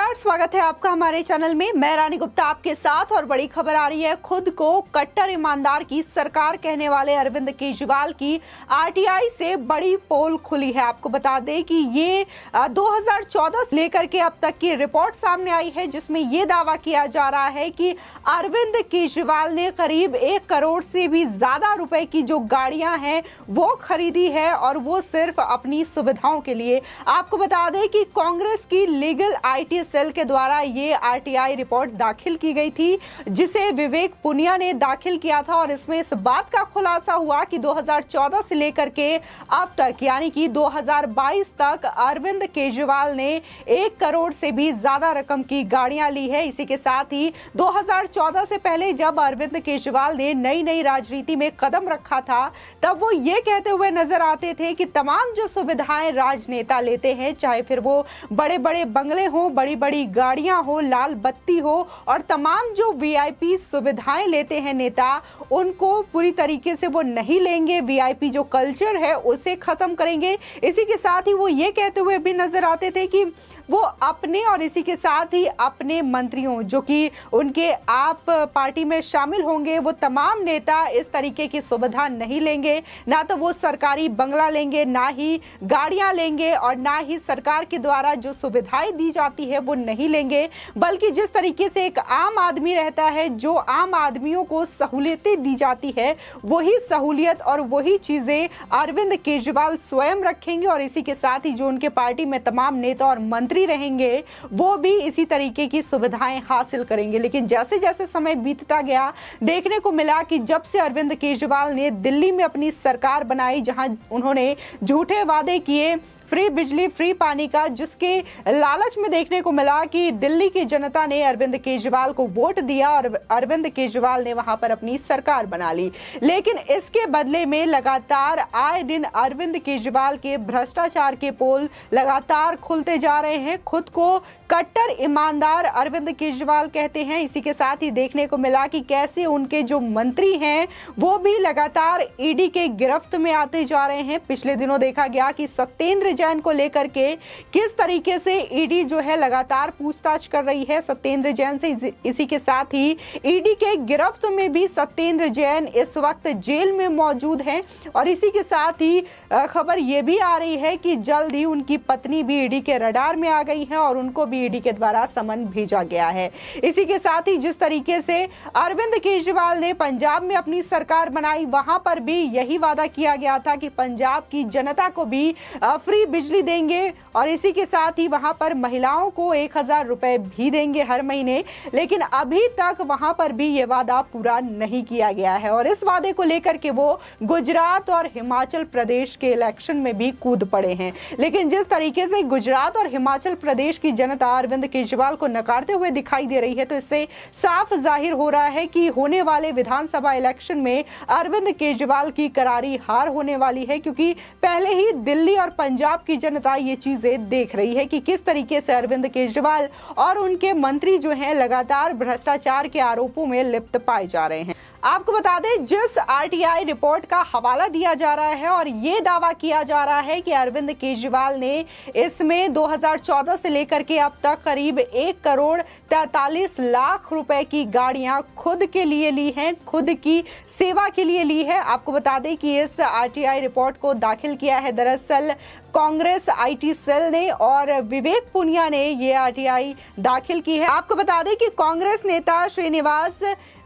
नमस्कार, स्वागत है आपका हमारे चैनल में। मैं रानी गुप्ता आपके साथ और बड़ी खबर आ रही है। खुद को कट्टर ईमानदार की सरकार कहने वाले अरविंद केजरीवाल की आरटीआई से बड़ी पोल खुली है। आपको बता दें कि ये 2014 से लेकर के अब तक की रिपोर्ट सामने आई है, जिसमें ये दावा किया जा रहा है कि अरविंद केजरीवाल ने करीब 1 करोड़ से भी ज्यादा रुपए की जो गाड़ियां हैं वो खरीदी है, और वो सिर्फ अपनी सुविधाओं के लिए। आपको बता दें कि कांग्रेस की लीगल आईटी सेल के द्वारा ये आरटीआई रिपोर्ट दाखिल की गई थी, जिसे विवेक पुनिया ने दाखिल किया था। और इसमें इस बात का खुलासा हुआ कि 2014 से लेकर के अब तक यानी कि 2022 तक अरविंद केजरीवाल ने 1 करोड़ से भी ज्यादा रकम की गाड़ियां ली है। इसी के साथ ही 2014 से पहले जब अरविंद केजरीवाल ने नई राजनीति में कदम रखा था, तब वो ये कहते हुए नजर आते थे कि तमाम जो सुविधाएं राजनेता लेते हैं, चाहे फिर वो बड़े बड़े बंगले हो, बड़ी बड़ी गाड़ियां हो, लाल बत्ती हो, और तमाम जो वीआईपी सुविधाएं लेते हैं नेता, उनको पूरी तरीके से वो नहीं लेंगे। वीआईपी जो कल्चर है उसे खत्म करेंगे। इसी के साथ ही वो ये कहते हुए भी नजर आते थे कि वो अपने और इसी के साथ ही अपने मंत्रियों, जो कि उनके आप पार्टी में शामिल होंगे, वो तमाम नेता इस तरीके की सुविधा नहीं लेंगे। ना तो वो सरकारी बंगला लेंगे, ना ही गाड़ियां लेंगे, और ना ही सरकार के द्वारा जो सुविधाएं दी जाती है वो नहीं लेंगे। बल्कि जिस तरीके से एक आम आदमी रहता है, जो आम आदमियों को सहूलियतें दी जाती है, वही सहूलियत और वही चीजें अरविंद केजरीवाल स्वयं रखेंगे। और इसी के साथ ही जो उनके पार्टी में तमाम नेता और मंत्री रहेंगे, वो भी इसी तरीके की सुविधाएं हासिल करेंगे। लेकिन जैसे जैसे समय बीतता गया, देखने को मिला कि जब से अरविंद केजरीवाल ने दिल्ली में अपनी सरकार बनाई, जहां उन्होंने झूठे वादे किए फ्री बिजली फ्री पानी का, जिसके लालच में देखने को मिला कि दिल्ली की जनता ने अरविंद केजरीवाल को वोट दिया और अरविंद केजरीवाल ने वहां पर अपनी सरकार बना ली। लेकिन इसके बदले में लगातार आए दिन अरविंद केजरीवाल के भ्रष्टाचार के पोल लगातार खुलते जा रहे हैं। खुद को कट्टर ईमानदार अरविंद केजरीवाल कहते हैं। इसी के साथ ही देखने को मिला कि कैसे उनके जो मंत्री हैं वो भी लगातार ईडी के गिरफ्त में आते जा रहे हैं। पिछले दिनों देखा गया कि सत्येंद्र जैन को लेकर के किस तरीके से ईडी जो है लगातार पूछताछ कर रही है सत्येंद्र जैन से। इसी के साथ ही ईडी के गिरफ्त में भी सत्येंद्र जैन इस वक्त जेल में मौजूद हैं। और इसी के साथ ही खबर यह भी आ रही है कि जल्द ही उनकी पत्नी भी ईडी के रडार में आ गई है और उनको भी ईडी के द्वारा समन भेजा गया है। इसी के साथ ही जिस तरीके से अरविंद केजरीवाल ने पंजाब में अपनी सरकार बनाई, वहां पर भी यही वादा किया गया था कि पंजाब की जनता को भी फ्री बिजली देंगे, और इसी के साथ ही वहां पर महिलाओं को 1000 रुपए भी देंगे हर महीने। लेकिन अभी तक वहां पर भी ये वादा पूरा नहीं किया गया है, और इस वादे को लेकर के वो गुजरात और हिमाचल प्रदेश के इलेक्शन में भी कूद पड़े हैं। लेकिन जिस तरीके से गुजरात और हिमाचल प्रदेश की जनता अरविंद केजरीवाल को नकारते हुए दिखाई दे रही है, तो इससे साफ जाहिर हो रहा है कि होने वाले विधानसभा इलेक्शन में अरविंद केजरीवाल की करारी हार होने वाली है। क्योंकि पहले ही दिल्ली और पंजाब की जनता ये चीजें देख रही है कि किस तरीके से अरविंद केजरीवाल और उनके मंत्री जो हैं लगातार भ्रष्टाचार के आरोपों में लिप्त पाए जा रहे हैं। आपको बता दें, जिस आरटीआई रिपोर्ट का हवाला दिया जा रहा है और ये दावा किया जा रहा है कि अरविंद केजरीवाल ने इसमें 2014 से लेकर के अब तक करीब 1 करोड़ 43 लाख रुपए की गाड़ियां खुद के लिए ली हैं, खुद की सेवा के लिए ली है। आपको बता दें कि इस आरटीआई रिपोर्ट को दाखिल किया है दरअसल कांग्रेस आईटी सेल ने, और विवेक पुनिया ने ये आरटीआई दाखिल की है। आपको बता दें कि कांग्रेस नेता श्रीनिवास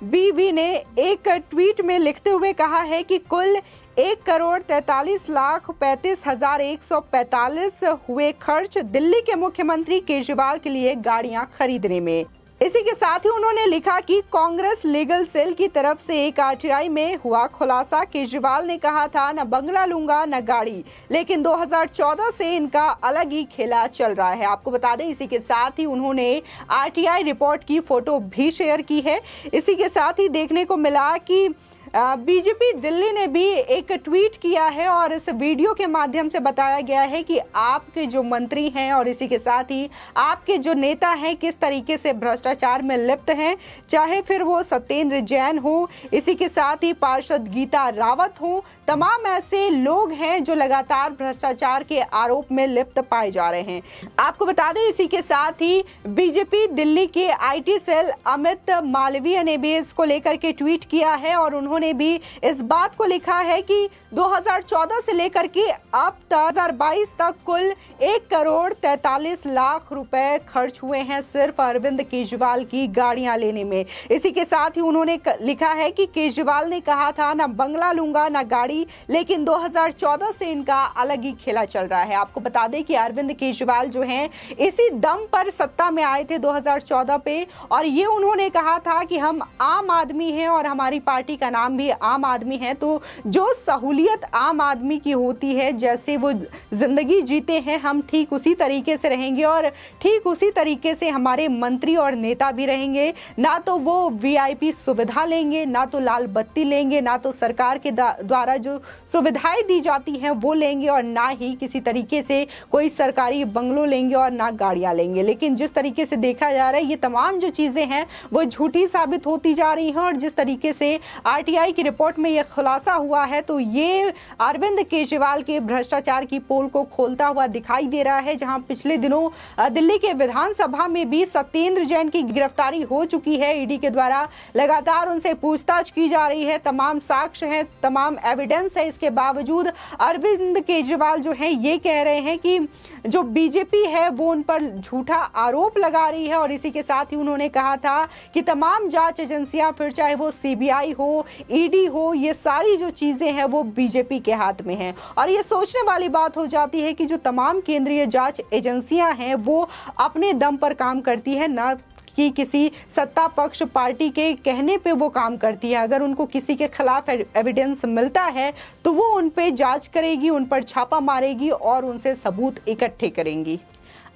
बीवी ने एक ट्वीट में लिखते हुए कहा है कि कुल 1 करोड़ 43 लाख 35,145 हुए खर्च दिल्ली के मुख्यमंत्री केजरीवाल के लिए गाड़ियां खरीदने में। इसी के साथ ही उन्होंने लिखा कि कांग्रेस लीगल सेल की तरफ से एक आरटीआई में हुआ खुलासा। केजरीवाल ने कहा था न बंगला लूंगा न गाड़ी, लेकिन 2014 से इनका अलग ही खेला चल रहा है। आपको बता दें, इसी के साथ ही उन्होंने आरटीआई रिपोर्ट की फोटो भी शेयर की है। इसी के साथ ही देखने को मिला कि बीजेपी दिल्ली ने भी एक ट्वीट किया है और इस वीडियो के माध्यम से बताया गया है कि आपके जो मंत्री हैं और इसी के साथ ही आपके जो नेता हैं किस तरीके से भ्रष्टाचार में लिप्त हैं, चाहे फिर वो सत्येंद्र जैन हो, इसी के साथ ही पार्षद गीता रावत हो, तमाम ऐसे लोग हैं जो लगातार भ्रष्टाचार के आरोप में लिप्त पाए जा रहे हैं। आपको बता दें इसी के साथ ही बीजेपी दिल्ली के आईटी सेल अमित मालवीय ने भी इसको लेकर के ट्वीट किया है और उन्होंने भी इस बात को लिखा है कि 2014 से लेकर के अब तक 2022 तक कुल 1,43,00,000 रुपए खर्च हुए हैं सिर्फ अरविंद केजरीवाल की गाड़ियां लेने में। इसी के साथ ही उन्होंने लिखा है कि केजरीवाल ने कहा था ना बंगला लूंगा ना गाड़ी, लेकिन 2014 से इनका अलग ही खेला चल रहा है। आपको बता दें कि अरविंद केजरीवाल जो हैं इसी दम पर सत्ता में आए थे 2014 पे और ये उन्होंने कहा था कि हम आम आदमी हैं और हमारी पार्टी का नाम भी आम आदमी है, तो जो सहूलियत आम आदमी की होती है, जैसे वो जिंदगी जीते हैं, हम ठीक उसी तरीके से रहेंगे और ठीक उसी तरीके से हमारे मंत्री और नेता भी रहेंगे। ना तो वो वीआईपी सुविधा लेंगे, ना तो लाल बत्ती लेंगे, ना तो सरकार के द्वारा जो सुविधाएं दी जाती हैं वो लेंगे और ना ही किसी तरीके से कोई सरकारी बंगलो लेंगे और ना गाड़ियां लेंगे। लेकिन जिस तरीके से देखा जा रहा है ये तमाम जो चीजें हैं वो झूठी साबित होती जा रही हैं और जिस तरीके से आरटीआई की रिपोर्ट में यह खुलासा हुआ है तो ये अरविंद केजरीवाल के भ्रष्टाचार की पोल को खोलता हुआ दिखाई दे रहा है। जहां पिछले दिनों दिल्ली के विधानसभा में भी सत्येंद्र जैन की गिरफ्तारी हो चुकी है, ईडी के द्वारा लगातार उनसे पूछताछ की जा रही है, तमाम साक्ष्य हैं, तमाम एविडेंस है। इसके बावजूद अरविंद केजरीवाल जो है ये कह रहे हैं कि जो बीजेपी है वो उन पर झूठा आरोप लगा रही है और इसी के साथ ही उन्होंने कहा था कि तमाम जांच एजेंसियां, फिर चाहे वो सीबीआई हो, ईडी हो, ये सारी जो चीजें हैं वो बीजेपी के हाथ में हैं। और ये सोचने वाली बात हो जाती है कि जो तमाम केंद्रीय जांच एजेंसियां हैं वो अपने दम पर काम करती है, ना कि किसी सत्ता पक्ष पार्टी के कहने पे वो काम करती है। अगर उनको किसी के खिलाफ एविडेंस मिलता है तो वो उन पे जांच करेगी, उन पर छापा मारेगी और उनसे सबूत इकट्ठे करेंगी।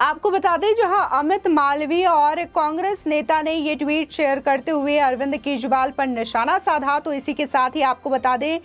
आपको बता दें जहां अमित मालवीय और कांग्रेस नेता ने ये ट्वीट शेयर करते हुए अरविंद केजरीवाल पर निशाना साधा, तो इसी के साथ ही आपको बता दें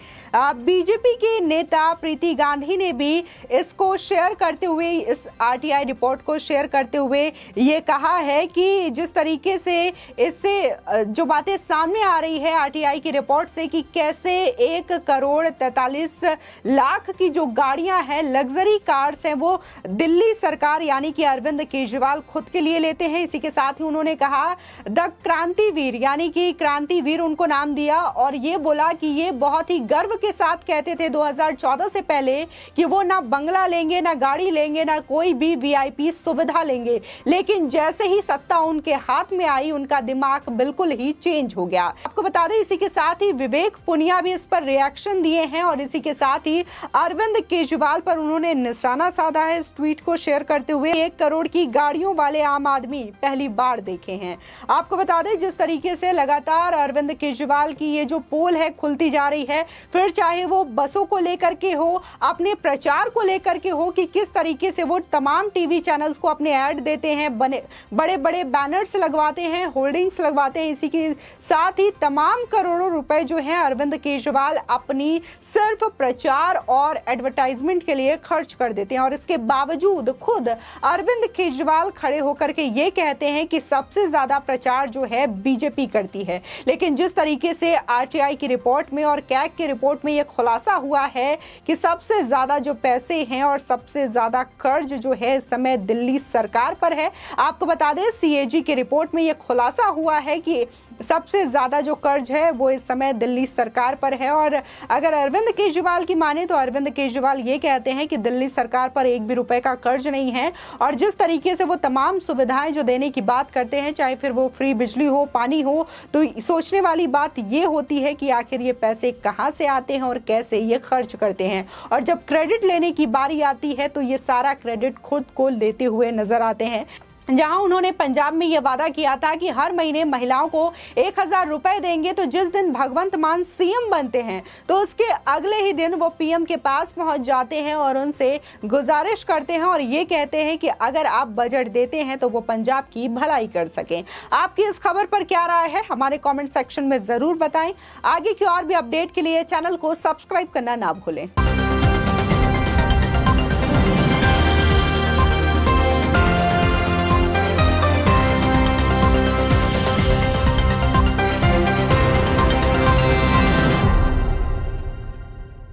बीजेपी के नेता प्रीति गांधी ने भी इसको शेयर करते हुए, इस आरटीआई रिपोर्ट को शेयर करते हुए ये कहा है कि जिस तरीके से इससे जो बातें सामने आ रही है आरटीआई की रिपोर्ट से कि कैसे 1,43,00,000 की जो गाड़ियां हैं, लग्जरी कार्स हैं, वो दिल्ली सरकार यानी कि अरविंद केजरीवाल खुद के लिए लेते हैं। इसी के साथ ही उन्होंने कहा द क्रांतिवीर, यानी कि क्रांतिवीर उनको नाम दिया और ये बोला कि ये बहुत ही गर्व के साथ कहते थे 2014 से पहले कि वो ना बंगला लेंगे, ना गाड़ी लेंगे, ना कोई भी वीआईपी सुविधा लेंगे, लेकिन जैसे ही सत्ता उनके हाथ में आई उनका दिमाग बिल्कुल ही चेंज हो गया। आपको बता दें इसी के साथ ही विवेक पुनिया भी इस पर रिएक्शन दिए हैं और इसी के साथ ही अरविंद केजरीवाल पर उन्होंने निशाना साधा है इस ट्वीट को शेयर करते हुए। 1 करोड़ की गाड़ियों वाले आम आदमी पहली बार देखे हैं। आपको बता दें जिस तरीके से लगातार अरविंद केजरीवाल की ये जो पोल है खुलती जा रही है, फिर चाहे वो बसों को लेकर के हो, अपने प्रचार को लेकर के हो कि किस तरीके से वो तमाम टीवी चैनल्स को अपने ऐड देते हैं, बड़े बड़े बैनर्स लगवाते हैं, होर्डिंग्स लगवाते हैं। इसी के साथ ही तमाम करोड़ों रुपए जो है अरविंद केजरीवाल अपनी सिर्फ प्रचार और एडवर्टाइजमेंट के लिए खर्च कर देते हैं और इसके बावजूद खुद अरविंद केजरीवाल खड़े होकर के ये कहते हैं कि सबसे ज्यादा प्रचार जो है बीजेपी करती है। लेकिन जिस तरीके से आरटीआई की रिपोर्ट में और कैग की रिपोर्ट में यह खुलासा हुआ है कि सबसे ज्यादा जो पैसे हैं और सबसे ज्यादा कर्ज जो है इस समय दिल्ली सरकार पर है। आपको बता दें सीएजी की रिपोर्ट में यह खुलासा हुआ है कि सबसे ज्यादा जो कर्ज है वो इस समय दिल्ली सरकार पर है और अगर अरविंद केजरीवाल की माने तो अरविंद केजरीवाल ये कहते हैं कि दिल्ली सरकार पर एक भी रुपए का कर्ज नहीं है और जिस तरीके से वो तमाम सुविधाएं जो देने की बात करते हैं, चाहे फिर वो फ्री बिजली हो, पानी हो, तो सोचने वाली बात ये होती है कि आखिर ये पैसे कहां से आते हैं और कैसे ये खर्च करते हैं। और जब क्रेडिट लेने की बारी आती है तो ये सारा क्रेडिट खुद को लेते हुए नजर आते हैं। जहां उन्होंने पंजाब में यह वादा किया था कि हर महीने महिलाओं को 1000 रुपए देंगे। तो जिस दिन भगवंत मान सीएम बनते हैं तो उसके अगले ही दिन वो पीएम के पास पहुंच जाते हैं और उनसे गुजारिश करते हैं और ये कहते हैं कि अगर आप बजट देते हैं तो वो पंजाब की भलाई कर सकें। आपकी इस खबर पर क्या राय है, हमारे कॉमेंट सेक्शन में जरूर बताएं। आगे की और भी अपडेट के लिए चैनल को सब्सक्राइब करना ना भूलें।